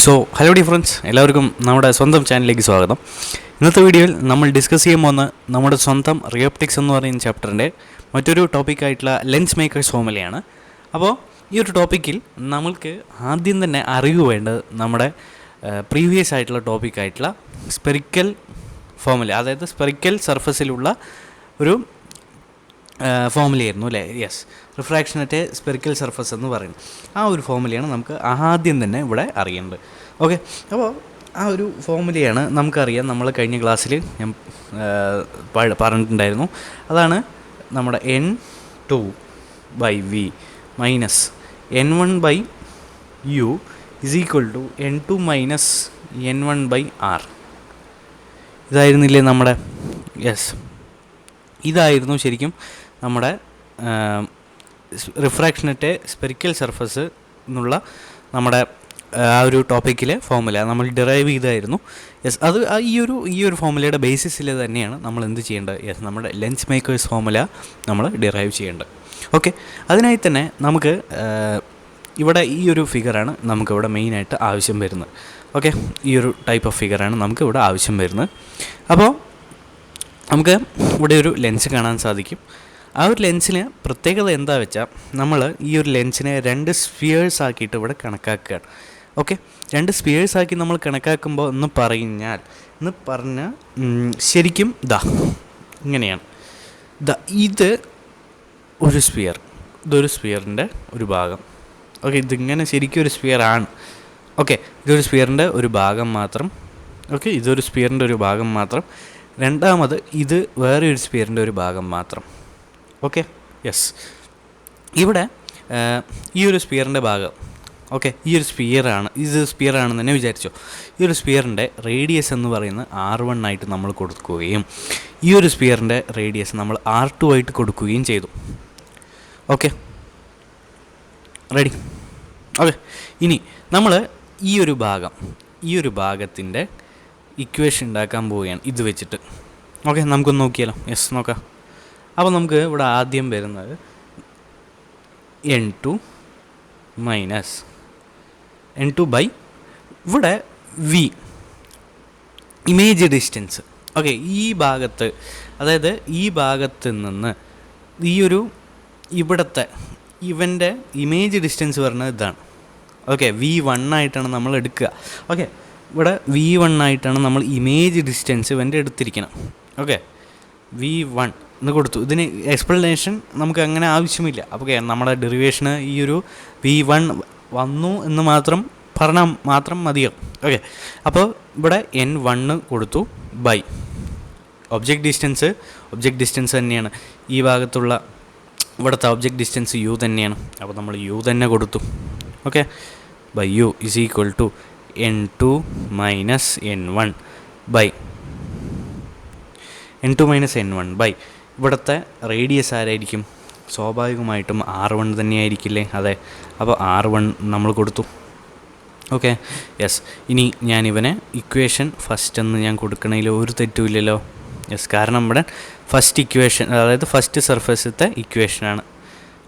Hello D friends, എല്ലാവർക്കും നമ്മുടെ സ്വന്തം ചാനലിലേക്ക് സ്വാഗതം. ഇന്നത്തെ വീഡിയോയിൽ നമ്മൾ ഡിസ്കസ് ചെയ്യാൻ പോകുന്ന നമ്മുടെ സ്വന്തം റിയോപ്റ്റിക്സ് എന്ന് പറയുന്ന ചാപ്റ്ററിൻ്റെ മറ്റൊരു ടോപ്പിക്കായിട്ടുള്ള ലെൻസ് മേക്കേഴ്സ് ഫോർമുലയാണ്. അപ്പോൾ ഈ ഒരു ടോപ്പിക്കിൽ നമ്മൾക്ക് ആദ്യം തന്നെ അറിവ് വേണ്ടത് നമ്മുടെ പ്രീവിയസ് ആയിട്ടുള്ള ടോപ്പിക്കായിട്ടുള്ള സ്പെറിക്കൽ ഫോർമുല, അതായത് സ്പെറിക്കൽ സർഫസിലുള്ള ഒരു ഫോർമുലയായിരുന്നു അല്ലേ? Yes, refraction at a spherical surface എന്ന് പറയുന്നത് ആ ഒരു ഫോർമുലയാണ് നമുക്ക് ആദ്യം തന്നെ ഇവിടെ അറിയേണ്ടത്. ഓക്കെ, അപ്പോൾ ആ ഒരു ഫോർമുലയാണ് നമുക്കറിയാം. നമ്മൾ കഴിഞ്ഞ ക്ലാസ്സിൽ ഞാൻ പറഞ്ഞിട്ടുണ്ടായിരുന്നു. അതാണ് നമ്മുടെ N2/V minus N1/U is equal to N2 minus N1/R. ഇതായിരുന്നില്ലേ നമ്മുടെ? യെസ്, ഇതായിരുന്നു ശരിക്കും നമ്മുടെ refraction at a spherical surface എന്നുള്ള നമ്മുടെ ആ ഒരു ടോപ്പിക്കിലെ ഫോർമുല നമ്മൾ ഡിറൈവ് ചെയ്തായിരുന്നു. യെസ്, അത് ഈ ഒരു ഫോർമുലയുടെ ബേസിസിൽ തന്നെയാണ് നമ്മൾ എന്ത് ചെയ്യേണ്ടത്? യെസ്, നമ്മുടെ ലെൻസ് മേക്കേഴ്സ് ഫോർമുല നമ്മൾ ഡിറൈവ് ചെയ്യേണ്ടത്. ഓക്കെ, അതിനായി തന്നെ നമുക്ക് ഇവിടെ ഈ ഒരു ഫിഗറാണ് നമുക്കിവിടെ മെയിനായിട്ട് ആവശ്യം വരുന്നത്. ഓക്കെ, ഈ ഒരു ടൈപ്പ് ഓഫ് ഫിഗറാണ് നമുക്കിവിടെ ആവശ്യം വരുന്നത്. അപ്പോൾ നമുക്ക് ഇവിടെ ഒരു ലെൻസ് കാണാൻ സാധിക്കും. ആ ഒരു ലെൻസിന് പ്രത്യേകത എന്താ വെച്ചാൽ, നമ്മൾ ഈ ഒരു ലെൻസിനെ 2 സ്ഫിയേഴ്സ് ആക്കിയിട്ട് ഇവിടെ കണക്കാക്കുകയാണ്. ഓക്കെ, 2 സ്ഫിയേഴ്സ് ആക്കി നമ്മൾ കണക്കാക്കുമ്പോൾ എന്ന് പറഞ്ഞാൽ ശരിക്കും ഇങ്ങനെയാണ്. ഇത് ഒരു സ്ഫിയർ, ഇതൊരു സ്ഫിയറിൻ്റെ ഒരു ഭാഗം. ഓക്കെ, ഇതിങ്ങനെ ശരിക്കും ഒരു സ്ഫിയറാണ്. ഓക്കെ, ഇതൊരു സ്ഫിയറിൻ്റെ ഒരു ഭാഗം മാത്രം. ഓക്കെ, ഇതൊരു സ്ഫിയറിൻ്റെ ഒരു ഭാഗം മാത്രം. രണ്ടാമത് ഇത് വേറെ ഒരു സ്ഫിയറിൻ്റെ ഒരു ഭാഗം മാത്രം. ഓക്കെ, യെസ്, ഇവിടെ ഈ ഒരു സ്ഫിയറിൻ്റെ ഭാഗം, ഓക്കെ, ഈ ഒരു സ്ഫിയറാണെന്ന് തന്നെ വിചാരിച്ചോ. ഈ ഒരു സ്ഫിയറിൻ്റെ റേഡിയസ് എന്ന് പറയുന്നത് R1 ആയിട്ട് നമ്മൾ കൊടുക്കുകയും ഈ ഒരു സ്ഫിയറിൻ്റെ റേഡിയസ് നമ്മൾ R2 ആയിട്ട് കൊടുക്കുകയും ചെയ്തു. Okay, ready? ഓക്കെ, ഇനി നമ്മൾ ഈ ഒരു ഭാഗത്തിൻ്റെ ഇക്വേഷൻ ഉണ്ടാക്കാൻ പോവുകയാണ് ഇത് വെച്ചിട്ട്. ഓക്കെ, നമുക്കൊന്ന് നോക്കിയാലോ? യെസ്, നോക്കാം. അപ്പോൾ നമുക്ക് ഇവിടെ ആദ്യം വരുന്നത് N2 മൈനസ് N2 ഇവിടെ V ഇമേജ് ഡിസ്റ്റൻസ്. ഓക്കെ, ഈ ഭാഗത്ത്, അതായത് ഈ ഭാഗത്ത് നിന്ന് ഇവിടുത്തെ ഇവൻ്റെ ഇമേജ് ഡിസ്റ്റൻസ് പറഞ്ഞത് ഇതാണ്. ഓക്കെ, V1 ആയിട്ടാണ് നമ്മൾ എടുക്കുക. ഓക്കെ, ഇവിടെ V1 ആയിട്ടാണ് നമ്മൾ ഇമേജ് ഡിസ്റ്റൻസ് ഇവൻ്റെ എടുത്തിരിക്കണം. ഓക്കെ, V1 എന്ന് കൊടുത്തു. ഇതിന് എക്സ്പ്ലനേഷൻ നമുക്ക് അങ്ങനെ ആവശ്യമില്ല. അപ്പോൾ നമ്മുടെ ഡെറിവേഷന് ഈ ഒരു V1 വന്നു എന്ന് പറഞ്ഞാൽ മാത്രം മതിയാവും. ഓക്കെ, അപ്പോൾ ഇവിടെ N1 കൊടുത്തു ബൈ ഒബ്ജക്റ്റ് ഡിസ്റ്റൻസ് തന്നെയാണ് ഈ ഭാഗത്തുള്ള ഇവിടുത്തെ ഒബ്ജക്റ്റ് ഡിസ്റ്റൻസ് U തന്നെയാണ്. അപ്പോൾ നമ്മൾ U തന്നെ കൊടുത്തു. Okay, by U is equal to N2 minus N1 by ഇവിടുത്തെ റേഡിയസ് ആരായിരിക്കും? സ്വാഭാവികമായിട്ടും R1 തന്നെയായിരിക്കില്ലേ? അതെ, അപ്പോൾ R1 നമ്മൾ കൊടുത്തു. ഓക്കെ, യെസ്, ഇനി ഞാനിവനെ ഇക്വേഷൻ ഫസ്റ്റ് എന്ന് ഞാൻ കൊടുക്കണതിൽ ഒരു തെറ്റുമില്ലല്ലോ. യെസ്, കാരണം ഇവിടെ ഫസ്റ്റ് ഇക്വേഷൻ, അതായത് ഫസ്റ്റ് സർഫേസത്തെ ഇക്വേഷനാണ്.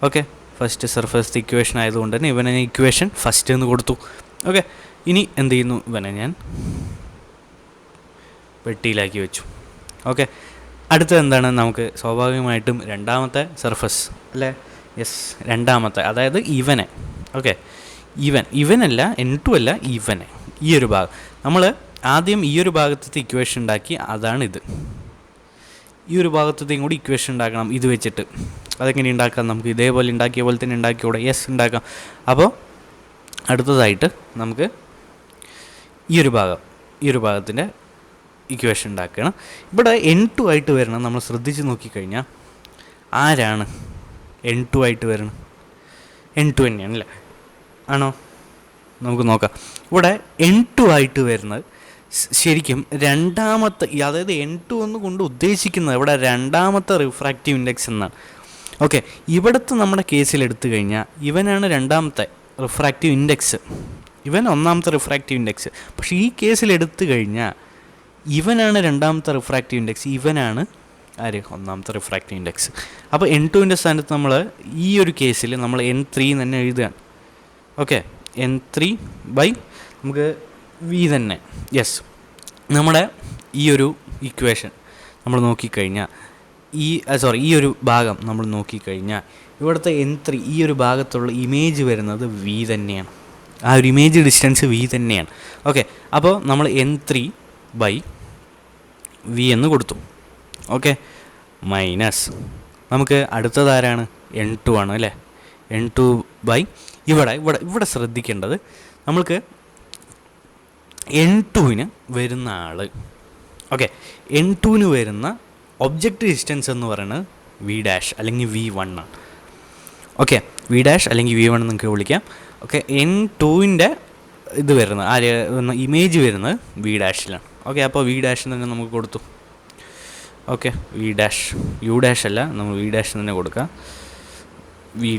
ഓക്കെ, ഫസ്റ്റ് സർഫേസത്തെ ഇക്വേഷൻ ആയതുകൊണ്ട് തന്നെ ഇവനെ ഇക്വേഷൻ ഫസ്റ്റ് എന്ന് കൊടുത്തു. ഓക്കെ, ഇനി എന്ത് ചെയ്യുന്നു? ഇവനെ ഞാൻ പെട്ടിയിലാക്കി വെച്ചു. ഓക്കെ, അടുത്തത് എന്താണ്? നമുക്ക് സ്വാഭാവികമായിട്ടും രണ്ടാമത്തെ സർഫസ് അല്ലേ? യെസ്, രണ്ടാമത്തെ, അതായത് ഇവനെ. ഓക്കെ, ഇവനല്ല, N2 അല്ല, ഇവനെ, ഈ ഒരു ഭാഗം നമ്മൾ ആദ്യം ഈ ഒരു ഭാഗത്തെ ഇക്വേഷൻ ഉണ്ടാക്കി. അതാണിത്. ഈ ഒരു ഭാഗത്തേയും കൂടി ഇക്വേഷൻ ഉണ്ടാക്കണം ഇത് വെച്ചിട്ട്. അതെങ്ങനെ ഉണ്ടാക്കാം? നമുക്ക് ഇതേപോലെ ഉണ്ടാക്കിയ പോലെ തന്നെ ഉണ്ടാക്കിയൂടെ? യെസ്, ഉണ്ടാക്കാം. അപ്പോൾ അടുത്തതായിട്ട് നമുക്ക് ഈ ഒരു ഭാഗത്തിൻ്റെ ഇക്വേഷൻ ഉണ്ടാക്കണം. ഇവിടെ N2 ആയിട്ട് വരണം. നമ്മൾ ശ്രദ്ധിച്ച് നോക്കിക്കഴിഞ്ഞാൽ ആരാണ് N2 ആയിട്ട് വരണം? N2 തന്നെയാണല്ലേ? ആണോ? നമുക്ക് നോക്കാം. ഇവിടെ N2 ആയിട്ട് വരുന്നത് ശരിക്കും രണ്ടാമത്തെ, അതായത് N2 കൊണ്ട് ഉദ്ദേശിക്കുന്നത് ഇവിടെ രണ്ടാമത്തെ റിഫ്രാക്റ്റീവ് ഇൻഡെക്സ് എന്നാണ്. ഓക്കെ, ഇവിടുത്തെ നമ്മുടെ കേസിൽ എടുത്തു കഴിഞ്ഞാൽ ഇവനാണ് രണ്ടാമത്തെ റിഫ്രാക്റ്റീവ് ഇൻഡെക്സ്, ഇവൻ ഒന്നാമത്തെ റിഫ്രാക്റ്റീവ് ഇൻഡെക്സ്. പക്ഷേ ഈ കേസിൽ എടുത്തു കഴിഞ്ഞാൽ ഇവനാണ് രണ്ടാമത്തെ റിഫ്രാക്റ്റീവ് ഇൻഡെക്സ്, ഇവനാണ് ഒന്നാമത്തെ റിഫ്രാക്റ്റീവ് ഇൻഡെക്സ്. അപ്പോൾ N2 സ്ഥാനത്ത് നമ്മൾ ഈ ഒരു കേസിൽ നമ്മൾ N3 തന്നെ എഴുതുകയാണ്. ഓക്കെ, N3 നമുക്ക് വി തന്നെ. യെസ്, നമ്മുടെ ഈ ഒരു ഇക്വേഷൻ നമ്മൾ നോക്കിക്കഴിഞ്ഞാൽ ഈ ഒരു ഭാഗം നമ്മൾ നോക്കിക്കഴിഞ്ഞാൽ ഇവിടുത്തെ N3 ഈ ഒരു ഭാഗത്തുള്ള ഇമേജ് വരുന്നത് വി തന്നെയാണ്. ആ ഒരു ഇമേജ് ഡിസ്റ്റൻസ് വി തന്നെയാണ്. ഓക്കെ, അപ്പോൾ നമ്മൾ N3/V എന്ന് കൊടുത്തു. ഓക്കെ, മൈനസ് നമുക്ക് അടുത്തതാരാണ്? N2 ആണ് അല്ലേ. N2 ഇവിടെ ശ്രദ്ധിക്കേണ്ടത് നമ്മൾക്ക് N2-ന് വരുന്ന ആൾ, ഓക്കെ, N2-ന് വരുന്ന ഒബ്ജക്റ്റ് ഡിസ്റ്റൻസ് എന്ന് പറയുന്നത് V' അല്ലെങ്കിൽ V1 ആണ്. ഓക്കെ, V' അല്ലെങ്കിൽ V1 നിങ്ങൾക്ക് വിളിക്കാം. ഓക്കെ, N2-ൻ്റെ ഇത് വരുന്നത് ഇമേജ് വരുന്നത് V'-ലാണ്. ഓക്കെ, അപ്പോൾ V' തന്നെ നമുക്ക് കൊടുത്തു. ഓക്കെ, U' അല്ല, നമ്മൾ V' തന്നെ കൊടുക്കാം. V'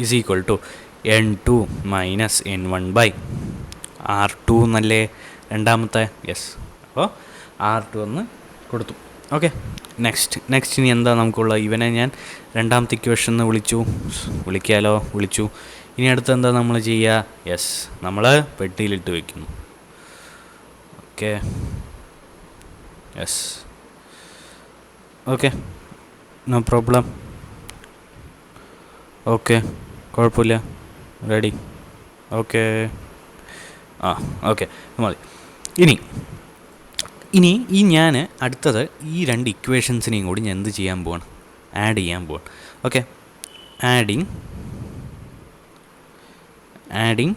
is equal to N2 minus N1/R2 എന്നല്ലേ രണ്ടാമത്തെ? യെസ്, അപ്പോൾ R2 എന്ന് കൊടുത്തു. ഓക്കെ, നെക്സ്റ്റ് ഇനി എന്താ നമുക്കുള്ള? ഇവനെ ഞാൻ രണ്ടാമത്തെ ഇക്വേഷൻ എന്ന് വിളിച്ചു. ഇനി അടുത്ത് എന്താ നമ്മൾ ചെയ്യുക? യെസ്, നമ്മൾ പെട്ടിയിലിട്ട് വയ്ക്കുന്നു. Okay, yes, okay, no problem. Okay, കുഴപ്പമില്ല, റെഡി. ഓക്കെ, ഓക്കെ മതി. ഇനി ഞാൻ അടുത്തത് ഈ രണ്ട് ഇക്വേഷൻസിനെയും കൂടി ഞാൻ എന്ത് ചെയ്യാൻ പോവാണ്? ആഡ് ചെയ്യാൻ പോവാണ്. Okay, adding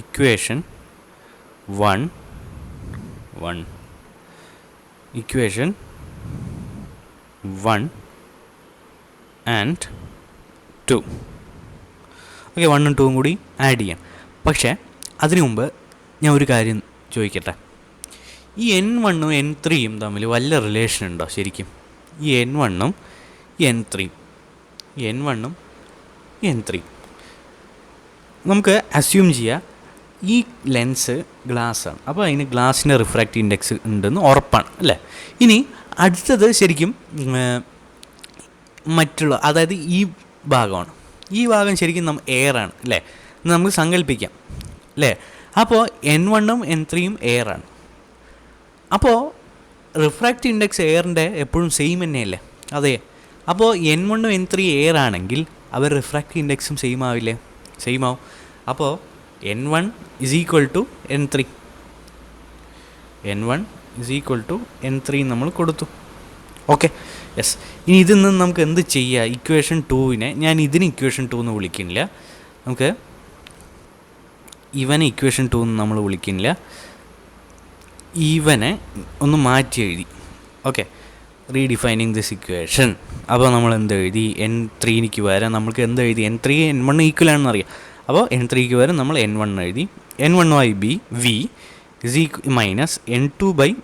equation 1 equation 1 and 2. Okay, 1ഉം 2ഉം കൂടി ആഡ് ചെയ്യാം. പക്ഷേ അതിനു മുമ്പ് ഞാൻ ഒരു കാര്യം ചോദിക്കട്ടെ. ഈ N1ഉം N3യും തമ്മിൽ വല്ല റിലേഷൻ ഉണ്ടോ ശരിക്കും? ഈ N1ഉം N3 നമുക്ക് അസ്യൂം ചെയ്യാം ഈ ലെൻസ് ഗ്ലാസ്സാണ്. അപ്പോൾ അതിന് ഗ്ലാസിൻ്റെ റിഫ്രാക്റ്റീവ് ഇൻഡെക്സ് ഉണ്ടെന്ന് ഉറപ്പാണ് അല്ലേ. ഇനി അടുത്തത് ശരിക്കും അതായത് ഈ ഭാഗമാണ്. ഈ ഭാഗം ശരിക്കും എയറാണ് അല്ലേ, നമുക്ക് സങ്കല്പിക്കാം അല്ലേ. അപ്പോൾ N1ഉം N3യും എയറാണ്. അപ്പോൾ റിഫ്രാക്റ്റീവ് ഇൻഡെക്സ് എയറിൻ്റെ എപ്പോഴും സെയിം തന്നെയല്ലേ? അതെ. അപ്പോൾ N1ഉം N3 എയർ ആണെങ്കിൽ അവർ റിഫ്രാക്റ്റീവ് ഇൻഡെക്സും സെയിം ആവില്ലേ? സെയിം ആവും. അപ്പോൾ N1 is equal to N3 നമ്മൾ കൊടുത്തു. Okay, yes. ഇനി ഇതിൽ നിന്ന് നമുക്ക് എന്ത് ചെയ്യുക? ഇക്വേഷൻ 2-നെ ഞാൻ ഇതിന് ഇക്വേഷൻ 2 എന്ന് വിളിക്കുന്നില്ല, നമുക്ക് ഇവനെ ഇക്വേഷൻ 2 എന്ന് നമ്മൾ വിളിക്കുന്നില്ല, ഇവനെ ഒന്ന് മാറ്റി എഴുതി. Okay, redefining this equation. അപ്പോൾ നമ്മൾ എന്ത് എഴുതി? N3ക്ക് വരാൻ നമ്മൾക്ക് എന്ത് എഴുതി? N3 N1 ഈക്വൽ ആണെന്ന് അറിയാം. അപ്പോൾ N3ക്ക് വരെ നമ്മൾ N1 എഴുതി. N1/V minus N2/V'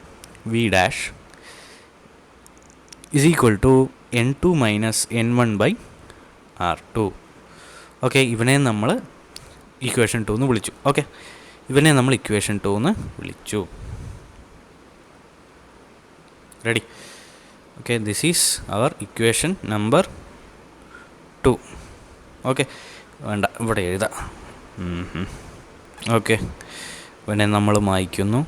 is equal to N2 minus N1/R2. Okay, ഇവനെ നമ്മൾ ഇക്വേഷൻ 2 എന്ന് വിളിച്ചു. ഓക്കെ, ഇവനെ നമ്മൾ ഇക്വേഷൻ 2 എന്ന് വിളിച്ചു. Ready? Okay, this is our equation number 2. ഓക്കെ, വേണ്ട, ഇവിടെ എഴുതാം. ഓക്കെ, ഇവനെ നമ്മൾ മായ്ക്കുന്നു.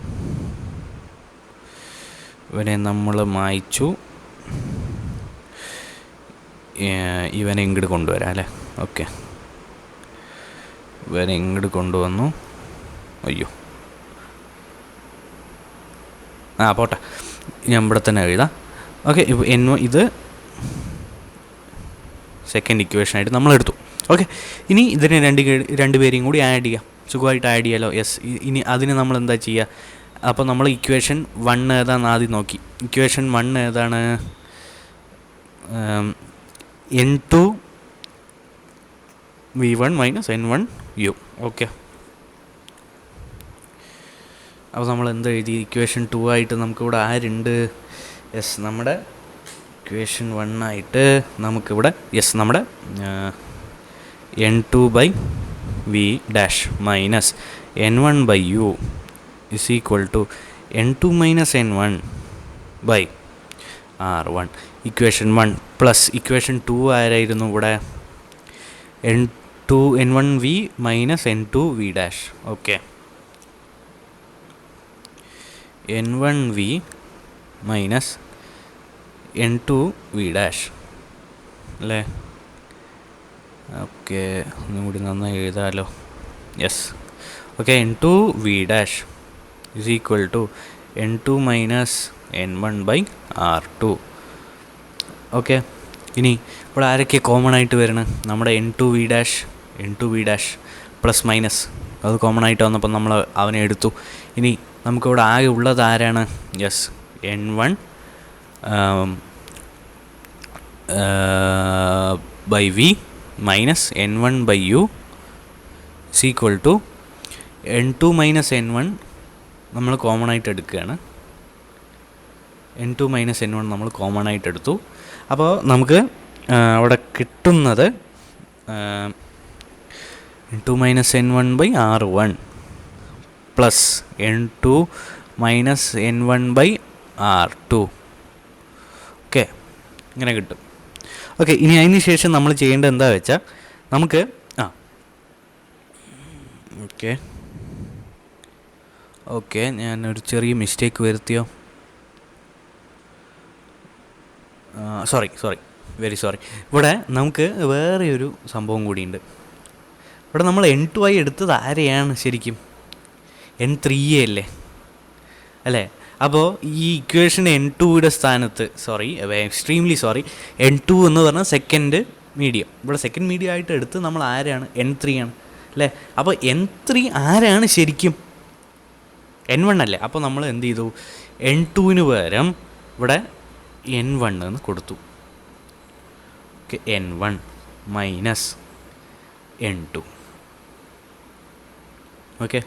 ഇവനെ ഇങ്ങോട്ട് കൊണ്ടുവരാം അല്ലേ. ഓക്കെ, ഇവനെ ഇങ്ങോട്ട് കൊണ്ടുവന്നു. അയ്യോ, പോട്ടെ, ഞാൻ ഇവിടെ തന്നെ എഴുതാം. ഓക്കെ, ഇത് സെക്കൻഡ് ഇക്വേഷനായിട്ട് നമ്മളെടുത്തു. ഓക്കെ, ഇനി ഇതിനെ രണ്ടുപേരെയും കൂടി ആഡ് ചെയ്യാം. സുഖമായിട്ട് ആഡ് ചെയ്യാമല്ലോ. യെസ്, ഇനി അതിന് നമ്മൾ എന്താ ചെയ്യുക? അപ്പോൾ നമ്മൾ ഇക്വേഷൻ 1 ഏതാണെന്ന് ആദ്യം നോക്കി. ഇക്വേഷൻ 1 ഏതാണ്? N2V1 minus N1U. ഓക്കെ, അപ്പോൾ നമ്മൾ എന്താ എഴുതി? ഇക്വേഷൻ 2 ആയിട്ട് നമുക്കിവിടെ ആരുണ്ട്? യെസ്, നമ്മുടെ ഇക്വേഷൻ 1 ആയിട്ട് നമുക്കിവിടെ നമ്മുടെ N2/V' minus N1/U is equal to N2 minus N1/R1. Equation 1 plus equation 2 ആരായിരുന്നു ഇവിടെ? n1v minus n2v dash. Okay, n1v minus n2v dash അല്ലേ? ഓക്കെ, ഒന്നും കൂടി നന്നായി എഴുതാമല്ലോ. Yes. Okay, n2v dash is equal to n2 minus n1 by r2. Okay, ഇനി ഇവിടെ ആരൊക്കെ കോമൺ ആയിട്ട് വരണം? നമ്മുടെ n2v dash പ്ലസ് മൈനസ് അത് കോമൺ ആയിട്ട് വന്നപ്പോൾ നമ്മൾ അവനെ എടുത്തു. ഇനി നമുക്കിവിടെ ആകെ ഉള്ളത് ആരാണ്? Yes, n1 by v minus n1 by u is equal to n2 minus n1 നമ്മൾ കോമൺ ആയിട്ട് എടുക്കുകയാണ്. n2 minus n1 നമ്മൾ കോമൺ ആയിട്ട് എടുത്തു. അപ്പോൾ നമുക്ക് അവിടെ കിട്ടുന്നത് n2 minus n1 by r1 plus n2 minus n1 by r2. Okay, ഇങ്ങനെ കിട്ടും. ഓക്കെ, ഇനി അതിന് ശേഷം നമ്മൾ ചെയ്യേണ്ടത് എന്താ വെച്ചാൽ നമുക്ക് ഓക്കെ ഞാനൊരു ചെറിയ മിസ്റ്റേക്ക് വരുത്തിയോ? Sorry, very sorry. ഇവിടെ നമുക്ക് വേറെ ഒരു സംഭവം കൂടിയുണ്ട്. ഇവിടെ നമ്മൾ n2 ആയി എടുത്തത് ആരെയാണ് ശരിക്കും? n3 അല്ലേ? അപ്പോൾ ഈ ഇക്വേഷൻ n2യുടെ സ്ഥാനത്ത് എക്സ്ട്രീംലി സോറി n2 എന്ന് പറഞ്ഞാൽ സെക്കൻഡ് മീഡിയം. ഇവിടെ സെക്കൻഡ് മീഡിയം ആയിട്ട് എടുത്ത് നമ്മൾ ആരാണ്? n3 ആണ് അല്ലേ? അപ്പോൾ n3 ആരാണ് ശരിക്കും? n1 അല്ലേ? അപ്പോൾ നമ്മൾ എന്ത് ചെയ്തു? n2ന് പകരം ഇവിടെ n1 എന്ന് കൊടുത്തു. Okay, n1 minus n2. Okay,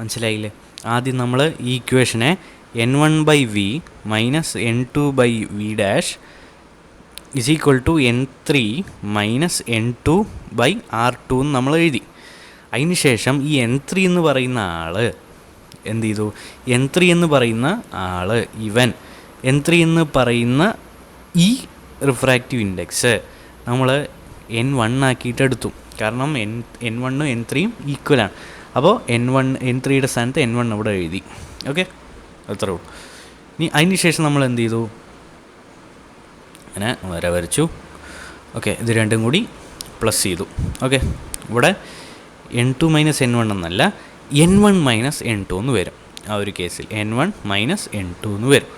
മനസ്സിലായില്ലേ? ആദ്യം നമ്മൾ ഈ ഇക്വേഷനെ n1 by v minus n2 by v dash is equal to n3 minus n2 by r2 എന്ന് നമ്മൾ എഴുതി. അതിന് ശേഷം ഈ n3 എന്ന് പറയുന്ന ആൾ എന്ത് ചെയ്തു? n3 എന്ന് പറയുന്ന ആൾ n3 എന്ന് പറയുന്ന ഈ റിഫ്രാക്റ്റീവ് ഇൻഡെക്സ് നമ്മൾ n1 ആക്കിയിട്ട് എടുത്തു. കാരണം n1ഉം n3യും ഈക്വലാണ്. അപ്പോൾ n3യുടെ സ്ഥാനത്ത് n1 ഇവിടെ എഴുതി. ഓക്കെ, അത്രേ ഉള്ളൂ. ഇനി അതിന് ശേഷം നമ്മൾ എന്ത് ചെയ്തു? അങ്ങനെ വരച്ചു. ഓക്കെ, ഇത് രണ്ടും കൂടി പ്ലസ് ചെയ്തു. ഓക്കെ, ഇവിടെ n2 മൈനസ് n1 എന്നല്ല n1 മൈനസ് n2 എന്ന് വരും. ആ ഒരു കേസിൽ n1 മൈനസ് n2 എന്ന് വരും.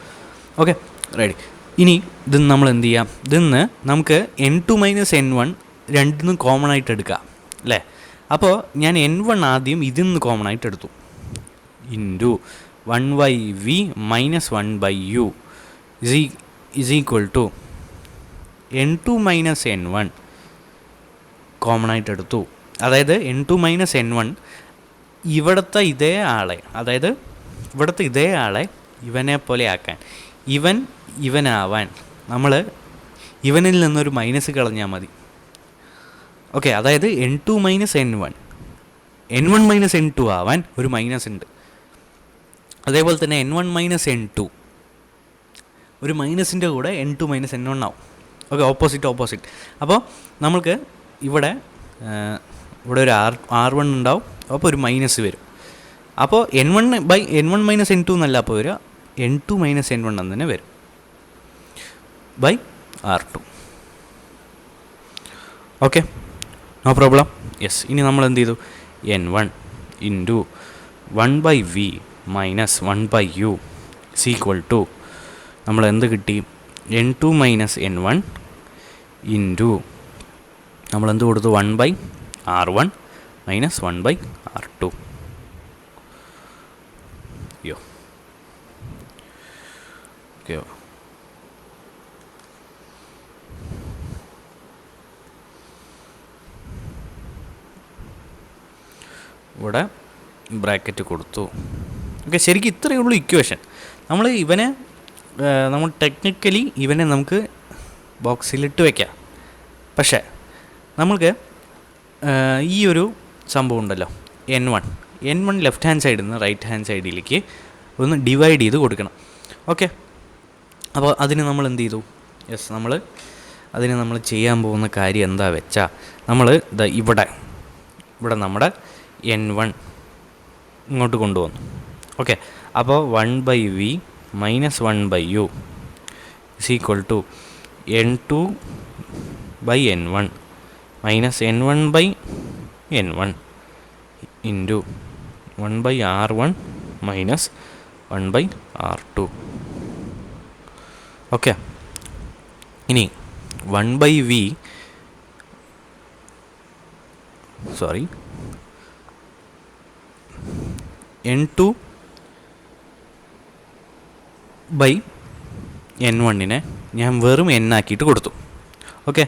Okay, ready. ഇനി ഇതിന്ന് നമ്മൾ എന്ത് ചെയ്യാം? ഇതിന്ന് നമുക്ക് n2 മൈനസ് n1 രണ്ടിനും കോമൺ ആയിട്ട് എടുക്കാം അല്ലേ? അപ്പോൾ ഞാൻ n1 ആദ്യം ഇതിൽ നിന്ന് കോമൺ ആയിട്ട് എടുത്തു. Into 1/v minus 1/u is equal to n2 minus n1 common ആയിട്ട് എടുത്തു. അതായത് n2 മൈനസ് n1 ഇവിടുത്തെ ഇതേ ആളെ ഇവനെ പോലെ ആക്കാൻ, ഇവനാവാൻ നമ്മൾ ഇവനിൽ നിന്നൊരു മൈനസ് കളഞ്ഞാൽ മതി. ഓക്കെ, അതായത് n2 minus n1 minus n2 ആവാൻ ഒരു മൈനസ് ഉണ്ട്. അതേപോലെ തന്നെ n1 മൈനസ് n2 ഒരു മൈനസിൻ്റെ കൂടെ n2 മൈനസ് n1 ആവും. Okay, opposite. അപ്പോൾ നമുക്ക് ഇവിടെ ഒരു r1 ഉണ്ടാവും. അപ്പോൾ ഒരു മൈനസ് വരും. അപ്പോൾ n1 മൈനസ് n2 എന്നല്ല അപ്പോൾ വരിക, n2 മൈനസ് n1 എന്ന് തന്നെ വരും by r2. Okay, no problem. Yes. ഇനി നമ്മൾ എന്ത് ചെയ്തു? n1 into 1/v minus 1/u is equal to നമ്മൾ എന്ത് കിട്ടി? n2 മൈനസ് n1 ഇൻറ്റു നമ്മൾ എന്ത് കൊടുത്തു? 1/r1 minus 1/r2. യോ ഓക്കെ, ഇവിടെ ബ്രാക്കറ്റ് കൊടുത്തു. ഓക്കെ, ശരിക്കും ഇത്രയേ ഉള്ളൂ ഇക്വേഷൻ. നമ്മൾ ടെക്നിക്കലി ഇവനെ നമുക്ക് ബോക്സിലിട്ട് വയ്ക്കാം. പക്ഷേ നമ്മൾക്ക് ഈ ഒരു സംഭവം ഉണ്ടല്ലോ, n1 ലെഫ്റ്റ് ഹാൻഡ് സൈഡിൽ നിന്ന് റൈറ്റ് ഹാൻഡ് സൈഡിലേക്ക് ഒന്ന് ഡിവൈഡ് ചെയ്ത് കൊടുക്കണം. ഓക്കെ, അപ്പോൾ അതിന് നമ്മൾ എന്ത് ചെയ്തു? യെസ്, നമ്മൾ അതിന് നമ്മൾ ചെയ്യാൻ പോകുന്ന കാര്യം എന്താ വെച്ചാൽ നമ്മൾ ഇവിടെ നമ്മുടെ N1 ഇങ്ങോട്ട് കൊണ്ടുവന്നു. ഓക്കെ, അപ്പോൾ 1/v minus 1/u is equal to N2/N1 minus N1/N1 into 1/R1 minus 1/R2. Okay, ഇനി 1/v N2/N1 ഞാൻ വെറും n ആക്കിയിട്ട് കൊടുത്തു. ഓക്കെ,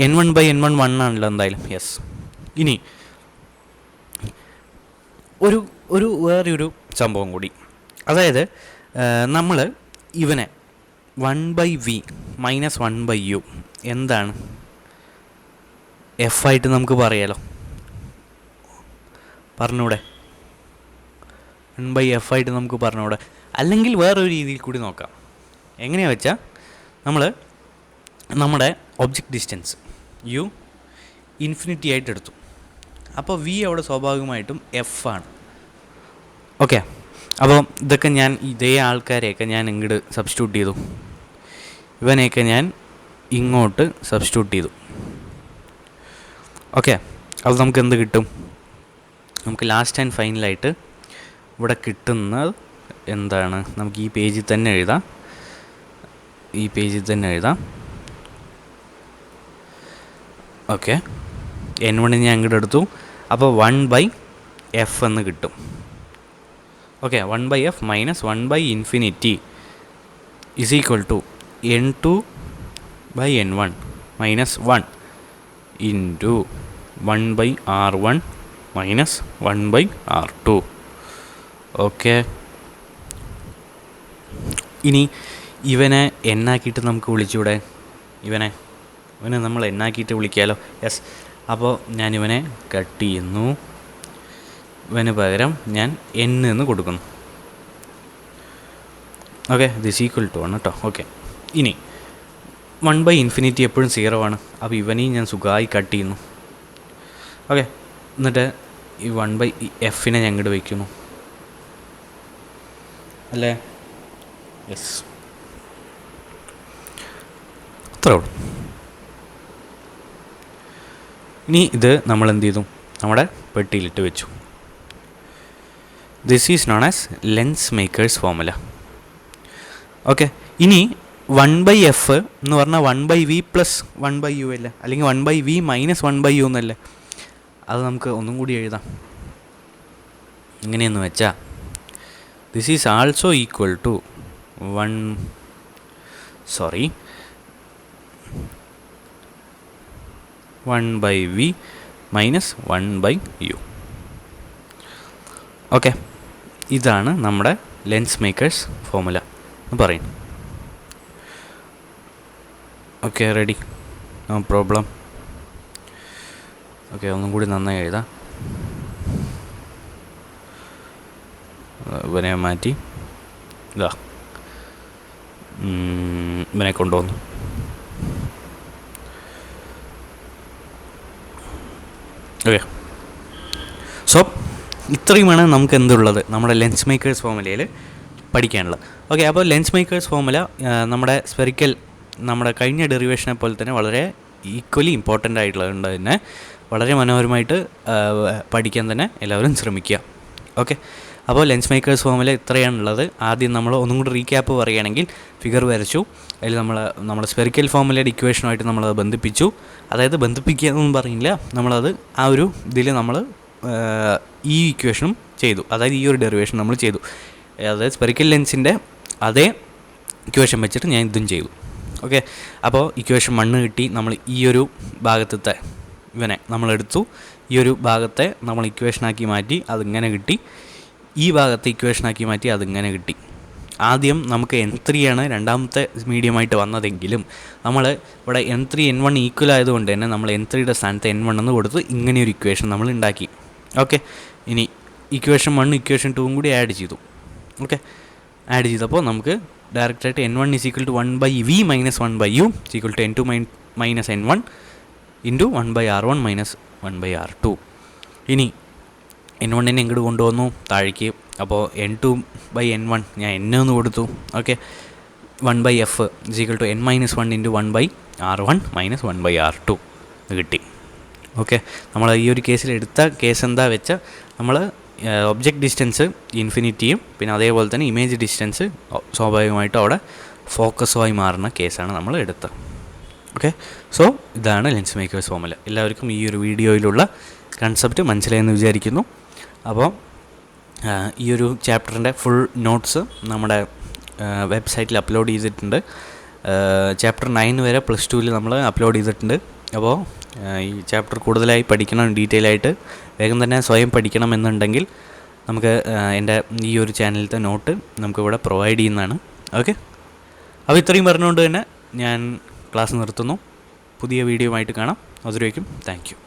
N1/N1 1 ആണല്ലോ എന്തായാലും. യെസ്. ഇനി വേറൊരു സംഭവം കൂടി, അതായത് നമ്മൾ ഇവനെ 1/v മൈനസ് 1/u എന്താണ് എഫ് ആയിട്ട് നമുക്ക് പറയാലോ, പറഞ്ഞൂടെ? 1/f ആയിട്ട് നമുക്ക് പറഞ്ഞൂടെ? അല്ലെങ്കിൽ വേറൊരു രീതിയിൽ കൂടി നോക്കാം. എങ്ങനെയാണെന്ന് വെച്ചാൽ നമ്മൾ നമ്മുടെ ഒബ്ജക്റ്റ് ഡിസ്റ്റൻസ് u ഇൻഫിനിറ്റി ആയിട്ട് എടുത്തു. അപ്പോൾ v അവിടെ സ്വാഭാവികമായിട്ടും എഫ് ആണ്. ഓക്കെ, അപ്പോൾ ഇതൊക്കെ ഇതേ ആൾക്കാരെയൊക്കെ ഞാൻ ഇങ്ങോട്ട് സബ്സ്റ്റിറ്റ്യൂട്ട് ചെയ്തു, ഇവനെയൊക്കെ ഞാൻ ഇങ്ങോട്ട് സബ്സ്റ്റിറ്റ്യൂട്ട് ചെയ്തു. ഓക്കെ, അപ്പോൾ നമുക്ക് എന്ത് കിട്ടും? നമുക്ക് ലാസ്റ്റ് ആൻഡ് ഫൈനലായിട്ട് ഇവിടെ കിട്ടുന്നത് എന്താണ്? നമുക്ക് ഈ പേജിൽ തന്നെ എഴുതാം. ഓക്കെ, N1 ഞാൻ അങ്ങോട്ട് എടുത്തു. അപ്പോൾ 1/f എന്ന് കിട്ടും. Okay, 1/f minus 1/infinity is equal to N2/N1 minus 1 into 1/R1 minus 1/R2. Okay, ഇനി ഇവനെ എന്നാക്കിയിട്ട് നമുക്ക് വിളിച്ചൂടെ? ഇവനെ നമ്മൾ എന്നാക്കിയിട്ട് വിളിക്കാമല്ലോ. യെസ്. അപ്പോൾ ഞാനിവനെ കട്ട് ചെയ്യുന്നു, ഇവന് പകരം ഞാൻ n എന്ന് കൊടുക്കുന്നു. ഓക്കെ, ദിസ് ഈക്വൽ ടു ആണ് കേട്ടോ. ഓക്കെ, ഇനി 1/infinity എപ്പോഴും 0 ആണ്. അപ്പോൾ ഇവനെയും ഞാൻ സുഖമായി കട്ട് ചെയ്യുന്നു. ഓക്കെ, എന്നിട്ട് ഈ 1/f ഞാൻ ഇങ്ങോട്ട് വയ്ക്കുന്നു അല്ലേ? യെസ്, അത്രേ ഉള്ളൂ. ഇനി ഇത് നമ്മൾ എന്ത് ചെയ്തു? നമ്മുടെ പെട്ടിയിലിട്ട് വെച്ചു. This is known as lens makers formula. Okay, ഇനി 1/f എന്ന് പറഞ്ഞാൽ 1/v പ്ലസ് 1/u അല്ലേ, അല്ലെങ്കിൽ 1/v മൈനസ് 1/u എന്നല്ലേ? അത് നമുക്ക് ഒന്നും കൂടി എഴുതാം. എങ്ങനെയെന്ന് വെച്ചാൽ this is also equal to 1/v minus 1/u. Okay, ഇതാണ് നമ്മുടെ ലെൻസ് മേക്കേഴ്സ് ഫോർമുല എന്ന് പറയും. Okay, ready? No problem. Okay, ഒന്നും കൂടി നന്നായി എഴുതാം. ഇവനെ മാറ്റി ഇവനെ കൊണ്ടുവന്നു. ഓക്കെ, സോ ഇത്രയുമാണ് നമുക്ക് എന്തുള്ളത് നമ്മുടെ ലെൻസ് മേക്കേഴ്സ് ഫോർമുലയിൽ പഠിക്കാനുള്ളത്. ഓക്കെ, അപ്പോൾ ലെൻസ് മേക്കേഴ്സ് ഫോർമുല നമ്മുടെ കഴിഞ്ഞ ഡെറിവേഷനെ പോലെ തന്നെ വളരെ ഈക്വലി ഇമ്പോർട്ടൻ്റ് ആയിട്ടുള്ളതുകൊണ്ട് തന്നെ വളരെ മനോഹരമായിട്ട് പഠിക്കാൻ തന്നെ എല്ലാവരും ശ്രമിക്കുക. ഓക്കെ, അപ്പോൾ ലെൻസ് മേക്കേഴ്സ് ഫോർമുല ഇത്രയാണുള്ളത്. ആദ്യം നമ്മൾ ഒന്നും കൂടി റീക്യാപ്പ് പറയുകയാണെങ്കിൽ ഫിഗർ വരച്ചു, അതിൽ നമ്മൾ സ്പെറിക്കൽ ഫോർമുലയുടെ ഇക്വേഷനുമായിട്ട് നമ്മളത് ബന്ധിപ്പിച്ചു. അതായത് ബന്ധിപ്പിക്കുക എന്നൊന്നും പറയില്ല, നമ്മളത് ആ ഒരു ഇതിൽ നമ്മൾ ഈ ഇക്വേഷനും ചെയ്തു, അതായത് ഈ ഒരു ഡെറിവേഷൻ നമ്മൾ ചെയ്തു. അതായത് സ്പെറിക്കൽ ലെൻസിൻ്റെ അതേ ഇക്വേഷൻ വെച്ചിട്ട് ഞാൻ ഇതും ചെയ്തു. ഓക്കെ, അപ്പോൾ ഇക്വേഷൻ 1 കിട്ടി. നമ്മൾ ഈ ഒരു ഭാഗത്തെ ഇവനെ നമ്മളെടുത്തു, ഈ ഒരു ഭാഗത്തെ നമ്മൾ ഇക്വേഷനാക്കി മാറ്റി, അതിങ്ങനെ കിട്ടി. ഈ ഭാഗത്തെ ഇക്വേഷനാക്കി മാറ്റി, അതിങ്ങനെ കിട്ടി. ആദ്യം നമുക്ക് N3 ആണ് രണ്ടാമത്തെ മീഡിയമായിട്ട് വന്നതെങ്കിലും നമ്മൾ ഇവിടെ N3 N1 ഈക്വൽ ആയതുകൊണ്ട് തന്നെ നമ്മൾ N3യുടെ സ്ഥാനത്ത് N1 എന്ന് കൊടുത്ത് ഇങ്ങനെയൊരു ഇക്വേഷൻ നമ്മൾ ഉണ്ടാക്കി. ഓക്കെ, ഇനി ഇക്വേഷൻ 1 ഇക്വേഷൻ 2 കൂടി ആഡ് ചെയ്തു. ഓക്കെ, ആഡ് ചെയ്തപ്പോൾ നമുക്ക് ഡയറക്റ്റായിട്ട് N1 = 1/v minus 1/u = N2 minus N1 into 1/R1 minus 1/R2. ഇനി N1 ഇങ്ങോട്ട് കൊണ്ടുവന്നു താഴേക്ക്. അപ്പോൾ N2/N1 ഞാൻ N എന്ന് കൊടുത്തു. Okay, 1/F = N-1 into 1/R1 minus 1/R2 കിട്ടി. ഓക്കെ, നമ്മൾ ഈ ഒരു കേസിൽ എടുത്ത കേസ് എന്താ വെച്ചാൽ നമ്മൾ ഒബ്ജക്റ്റ് ഡിസ്റ്റൻസ് ഇൻഫിനിറ്റിയും പിന്നെ അതേപോലെ തന്നെ ഇമേജ് ഡിസ്റ്റൻസ് സ്വാഭാവികമായിട്ടും അവിടെ ഫോക്കസുമായി മാറുന്ന കേസാണ് നമ്മൾ എടുത്തത്. ഓക്കെ, സോ ഇതാണ് ലെൻസ് മേക്കേഴ്സ് ഫോർമുല. എല്ലാവർക്കും ഈ ഒരു വീഡിയോയിലുള്ള കൺസെപ്റ്റ് മനസ്സിലായെന്ന് വിചാരിക്കുന്നു. അപ്പോൾ ഈ ഒരു ചാപ്റ്ററിൻ്റെ ഫുൾ നോട്ട്സ് നമ്മുടെ വെബ്സൈറ്റിൽ അപ്ലോഡ് ചെയ്തിട്ടുണ്ട്. ചാപ്റ്റർ 9 വരെ +2 നമ്മൾ അപ്ലോഡ് ചെയ്തിട്ടുണ്ട്. അപ്പോൾ ഈ ചാപ്റ്റർ കൂടുതലായി പഠിക്കണം, ഡീറ്റെയിൽ ആയിട്ട് വേഗം തന്നെ സ്വയം പഠിക്കണമെന്നുണ്ടെങ്കിൽ നമുക്ക് എൻ്റെ ഈ ഒരു ചാനലിലത്തെ നോട്ട് നമുക്കിവിടെ പ്രൊവൈഡ് ചെയ്യുന്നതാണ്. ഓക്കെ, അപ്പോൾ ഇത്രയും പറഞ്ഞുകൊണ്ട് തന്നെ ഞാൻ ക്ലാസ് നിർത്തുന്നു. പുതിയ വീഡിയോ ആയിട്ട് കാണാം. അതുവരേക്കും താങ്ക് യു.